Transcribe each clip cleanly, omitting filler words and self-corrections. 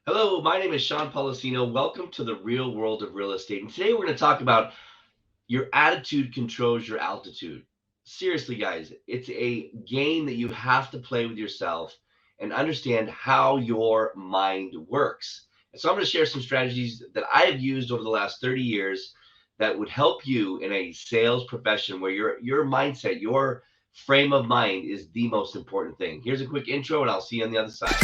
Hello, my name is Sean Policino. Welcome to the real world of real estate. And today we're going to talk about your attitude controls your altitude. Seriously, guys, it's a game that you have to play with yourself and understand how your mind works. And so I'm going to share some strategies that I have used over the last 30 years that would help you in a sales profession where your mindset, your frame of mind is the most important thing. Here's a quick intro and I'll see you on the other side.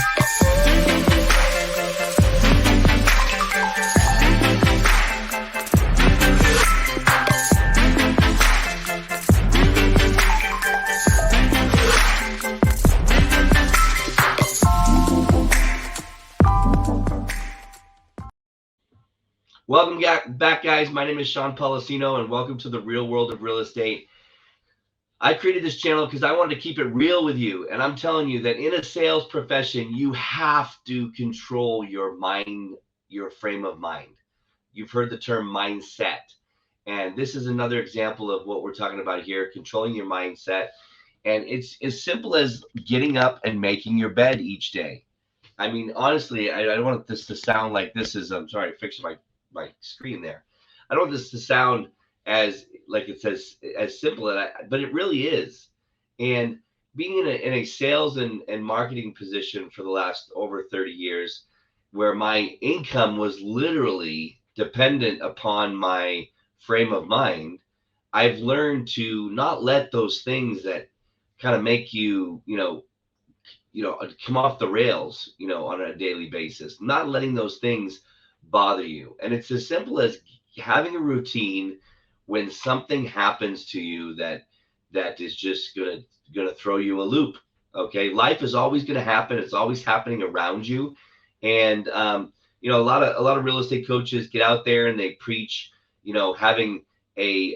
Welcome back, guys. My name is Sean Policino, and welcome to the real world of real estate. I created this channel because I wanted to keep it real with you. And I'm telling you that in a sales profession, you have to control your mind, your frame of mind. You've heard the term mindset. And this is another example of what we're talking about here, controlling your mindset. And it's as simple as getting up and making your bed each day. I mean, honestly, I don't want this to sound like this is, I'm sorry, fixing my screen there. I don't want this to sound as like it says as simple as but it really is. And being in a sales and marketing position for the last over 30 years, where my income was literally dependent upon my frame of mind, I've learned to not let those things that kind of make you come off the rails, on a daily basis, not letting those things bother you. And it's as simple as having a routine when something happens to you that is just gonna throw you a loop. Okay, life is always gonna happen. It's always happening around you, and a lot of real estate coaches get out there and they preach, having a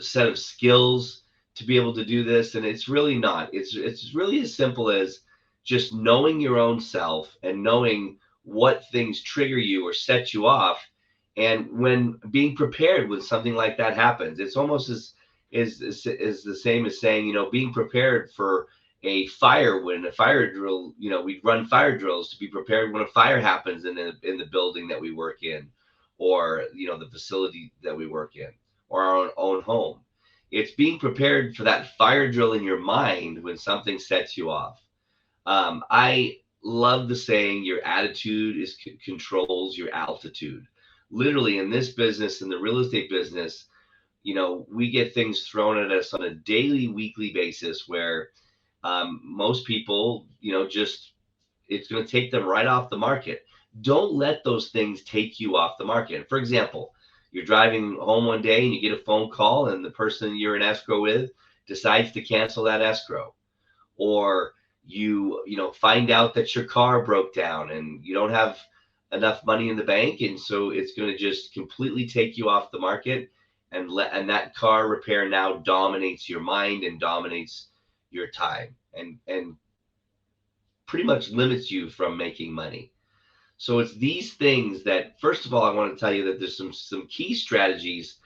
set of skills to be able to do this, and it's really not. It's really as simple as just knowing your own self and knowing what things trigger you or set you off, and when being prepared when something like that happens. It's almost is the same as saying, being prepared for a fire. When a fire drill, we'd run fire drills to be prepared when a fire happens in the building that we work in, or the facility that we work in, or our own home. It's being prepared for that fire drill in your mind when something sets you off. I love the saying, your attitude controls your altitude. Literally, in this business, in the real estate business, we get things thrown at us on a daily, weekly basis where most people, just it's going to take them right off the market. Don't let those things take you off the market. For example, you're driving home one day and you get a phone call, and the person you're in escrow with decides to cancel that escrow. Or you find out that your car broke down and you don't have enough money in the bank, and so it's going to just completely take you off the market, and that car repair now dominates your mind and dominates your time, and pretty much limits you from making money. So it's these things that, first of all, I want to tell you that there's some key strategies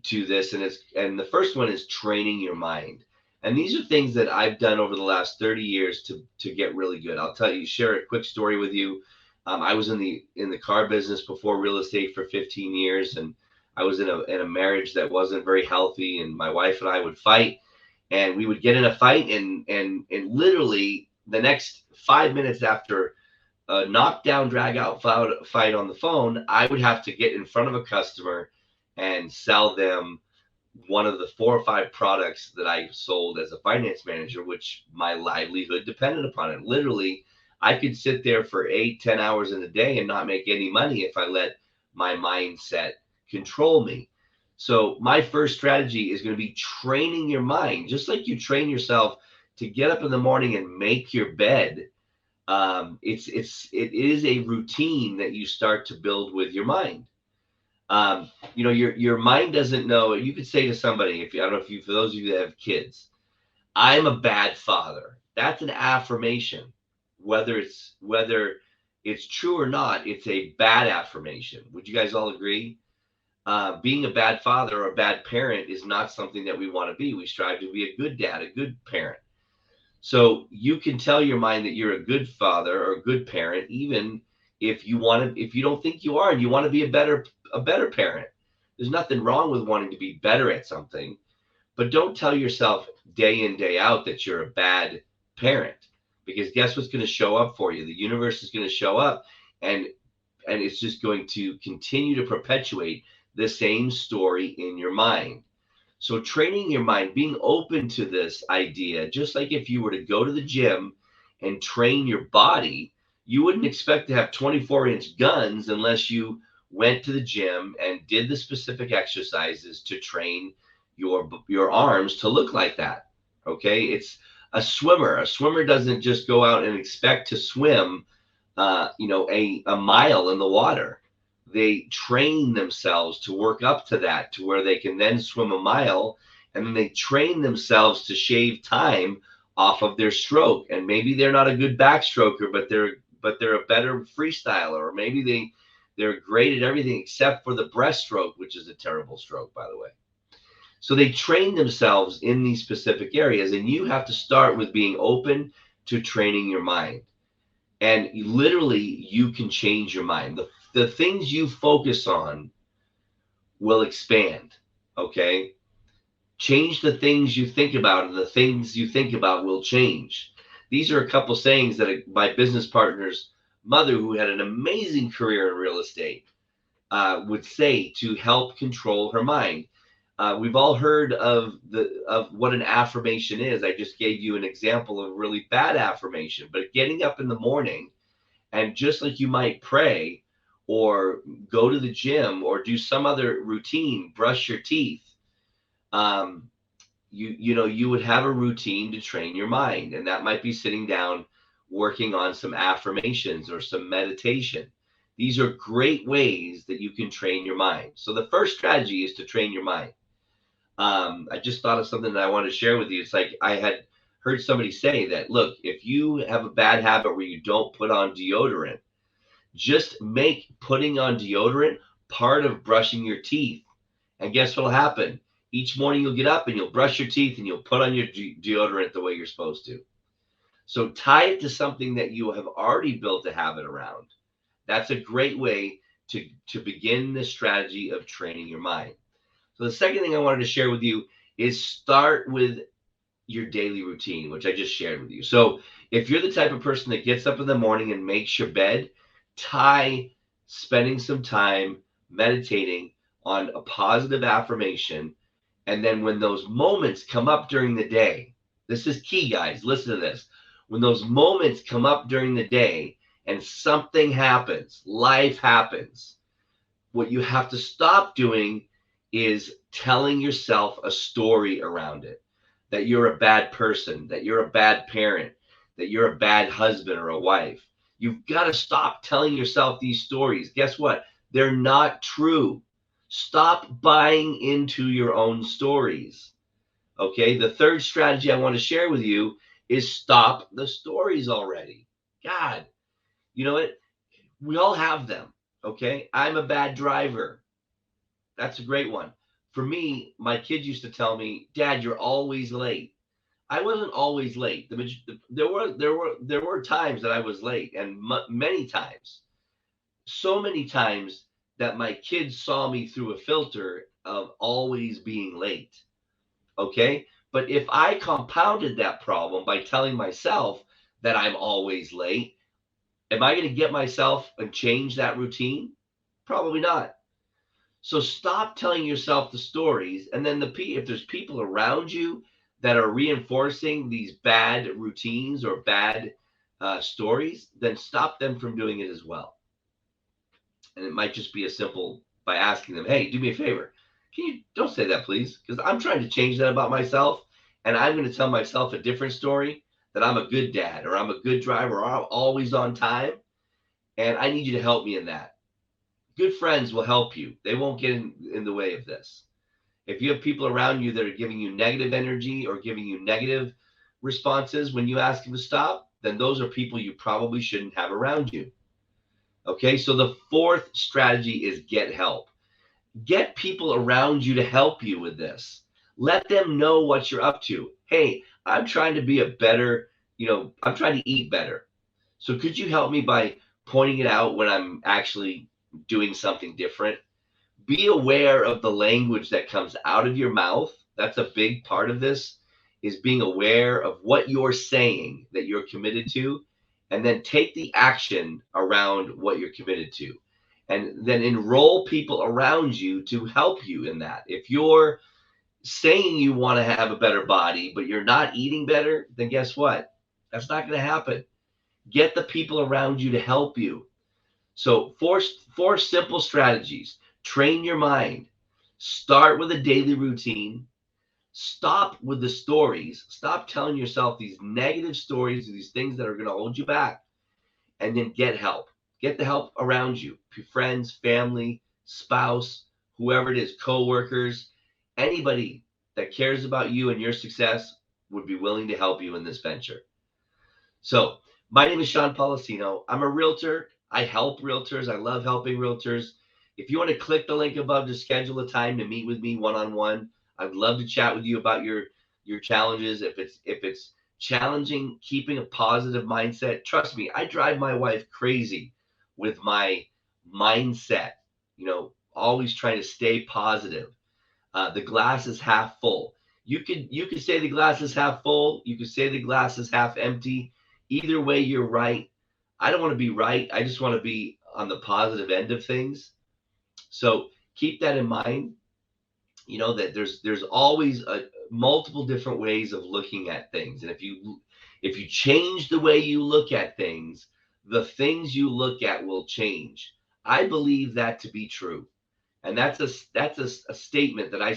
to this, and the first one is training your mind. And these are things that I've done over the last 30 years to get really good. I'll share a quick story with you. I was in the car business before real estate for 15 years, and I was in a marriage that wasn't very healthy, and my wife and I would fight, and we would get in a fight, and literally the next 5 minutes after a knockdown, drag out fight on the phone, I would have to get in front of a customer and sell them one of the 4 or 5 products that I sold as a finance manager, which my livelihood depended upon it. Literally, I could sit there for 8, 10 hours in a day and not make any money if I let my mindset control me. So my first strategy is going to be training your mind, just like you train yourself to get up in the morning and make your bed. It is a routine that you start to build with your mind. Your mind doesn't know. You could say to somebody, if I don't know if you, for those of you that have kids, I'm a bad father. That's an affirmation. Whether it's true or not, it's a bad affirmation. Would you guys all agree? Being a bad father or a bad parent is not something that we want to be. We strive to be a good dad, a good parent. So you can tell your mind that you're a good father or a good parent, even if you don't think you are and you want to be a better parent. There's nothing wrong with wanting to be better at something, but don't tell yourself day in, day out that you're a bad parent, because guess what's going to show up for you? The universe is going to show up, and it's just going to continue to perpetuate the same story in your mind. So training your mind, being open to this idea, just like if you were to go to the gym and train your body, you wouldn't expect to have 24-inch guns unless you went to the gym and did the specific exercises to train your arms to look like that. Okay? It's a swimmer. A swimmer doesn't just go out and expect to swim a mile in the water. They train themselves to work up to that, to where they can then swim a mile, and then they train themselves to shave time off of their stroke. And maybe they're not a good backstroker, but they're a better freestyler, or maybe they're great at everything except for the breaststroke, which is a terrible stroke, by the way. So they train themselves in these specific areas, and you have to start with being open to training your mind. And literally, you can change your mind. The things you focus on will expand. Okay. Change the things you think about, and the things you think about will change. These are a couple sayings that my business partner's mother, who had an amazing career in real estate, would say to help control her mind. We've all heard of what an affirmation is. I just gave you an example of a really bad affirmation, but getting up in the morning, and just like you might pray or go to the gym or do some other routine, brush your teeth, um, you would have a routine to train your mind, and that might be sitting down working on some affirmations or some meditation. These are great ways that you can train your mind. So the first strategy is to train your mind. I just thought of something that I wanted to share with you. It's like I had heard somebody say that, look, if you have a bad habit where you don't put on deodorant, just make putting on deodorant part of brushing your teeth. And guess what'll happen? Each morning you'll get up and you'll brush your teeth and you'll put on your deodorant the way you're supposed to. So tie it to something that you have already built a habit around. That's a great way to begin the strategy of training your mind. So the second thing I wanted to share with you is start with your daily routine, which I just shared with you. So if you're the type of person that gets up in the morning and makes your bed, tie spending some time meditating on a positive affirmation. And then when those moments come up during the day, this is key, guys. Listen to this. When those moments come up during the day and something happens, life happens, what you have to stop doing is telling yourself a story around it, that you're a bad person, that you're a bad parent, that you're a bad husband or a wife. You've got to stop telling yourself these stories. Guess what? They're not true. Stop buying into your own stories. Okay. The third strategy I want to share with you is stop the stories already. God, you know what? We all have them. Okay. I'm a bad driver. That's a great one. For me, my kids used to tell me, Dad, you're always late. I wasn't always late. There were times that I was late, and many times, so many times that my kids saw me through a filter of always being late. Okay, but if I compounded that problem by telling myself that I'm always late, am I going to get myself and change that routine? Probably not. So stop telling yourself the stories, and then if there's people around you that are reinforcing these bad routines or bad stories, then stop them from doing it as well. And it might just be as simple by asking them, "Hey, do me a favor. Can you don't say that, please? Because I'm trying to change that about myself, and I'm going to tell myself a different story, that I'm a good dad, or I'm a good driver, or I'm always on time, and I need you to help me in that." Good friends will help you. They won't get in the way of this. If you have people around you that are giving you negative energy or giving you negative responses when you ask them to stop, then those are people you probably shouldn't have around you. Okay, so the fourth strategy is get help. Get people around you to help you with this. Let them know what you're up to. Hey, I'm trying to be a better I'm trying to eat better. So could you help me by pointing it out when I'm actually doing something different? Be aware of the language that comes out of your mouth. That's a big part of this, is being aware of what you're saying that you're committed to, and then take the action around what you're committed to. And then enroll people around you to help you in that. If you're saying you want to have a better body, but you're not eating better, then guess what? That's not going to happen. Get the people around you to help you. So, four simple strategies. Train your mind. Start with a daily routine. Stop with the stories. Stop telling yourself these negative stories, these things that are going to hold you back. And then get help. Get the help around you. Friends, family, spouse, whoever it is, coworkers, anybody that cares about you and your success would be willing to help you in this venture. So, my name is Sean Policino. I'm a realtor. I help realtors. I love helping realtors. If you want to click the link above to schedule a time to meet with me one-on-one, I'd love to chat with you about your challenges. If it's challenging keeping a positive mindset, trust me, I drive my wife crazy with my mindset. Always trying to stay positive. The glass is half full. You could say the glass is half full. You could say the glass is half empty. Either way, you're right. I don't want to be right. I just want to be on the positive end of things. So keep that in mind. That there's always multiple different ways of looking at things, and if you change the way you look at things, the things you look at will change. I believe that to be true. And that's a statement that I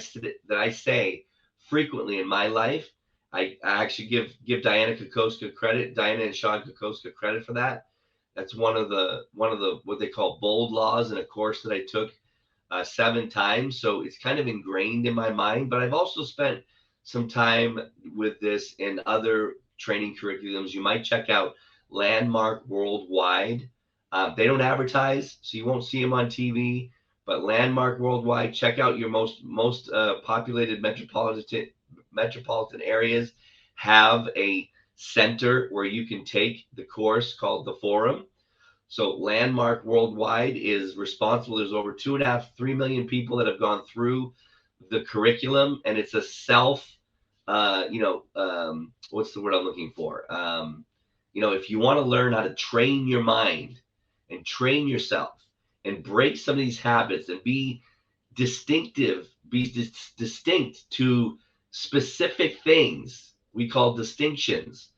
say frequently in my life. I actually give Diana and Sean Kokoska credit for that. That's one of the what they call bold laws in a course that I took 7 times. So it's kind of ingrained in my mind. But I've also spent some time with this in other training curriculums. You might check out Landmark Worldwide. They don't advertise, so you won't see them on TV. But Landmark Worldwide, check out your most populated metropolitan areas have a center where you can take the course called the Forum. So Landmark Worldwide is responsible. There's over 2.5, 3 million people that have gone through the curriculum, and it's a what's the word I'm looking for? If you want to learn how to train your mind and train yourself and break some of these habits and be distinctive, distinct to specific things we call distinctions.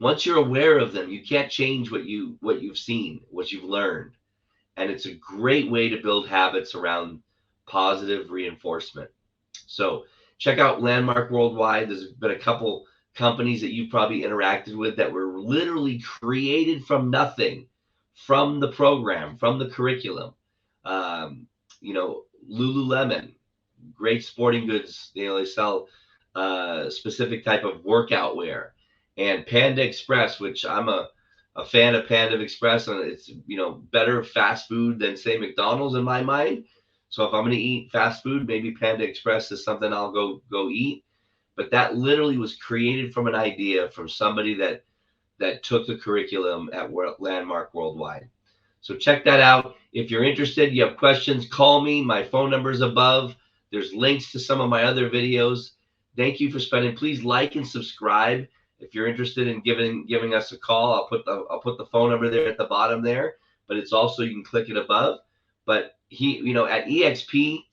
Once you're aware of them, you can't change what you've seen, what you've learned. And it's a great way to build habits around positive reinforcement. So check out Landmark Worldwide. There's been a couple companies that you've probably interacted with that were literally created from nothing, from the program, from the curriculum. Lululemon, great sporting goods. They sell specific type of workout wear. And Panda Express, which I'm a fan of Panda Express, and it's better fast food than say McDonald's in my mind. So if I'm going to eat fast food, maybe Panda Express is something I'll go eat. But that literally was created from an idea from somebody that took the curriculum at Landmark Worldwide. So check that out. If you're interested, you have questions, call me. My phone number is above. There's links to some of my other videos. Thank you for spending. Please like and subscribe. If you're interested in giving us a call, I'll put the phone number there at the bottom there. But it's also, you can click it above. But at EXP,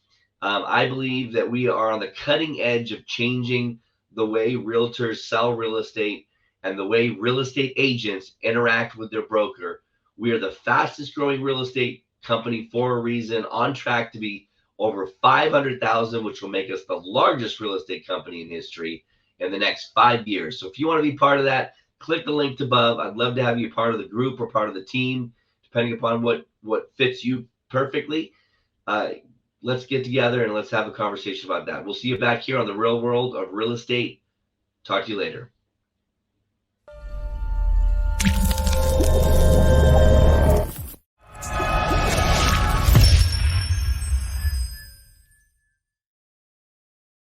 I believe that we are on the cutting edge of changing the way realtors sell real estate and the way real estate agents interact with their broker. We are the fastest growing real estate company for a reason, on track to be over 500,000, which will make us the largest real estate company in history in the next 5 years. So if you want to be part of that, click the link above. I'd love to have you part of the group or part of the team, depending upon what fits you perfectly. Let's get together and let's have a conversation about that. We'll see you back here on the Real World of Real Estate. Talk to you later.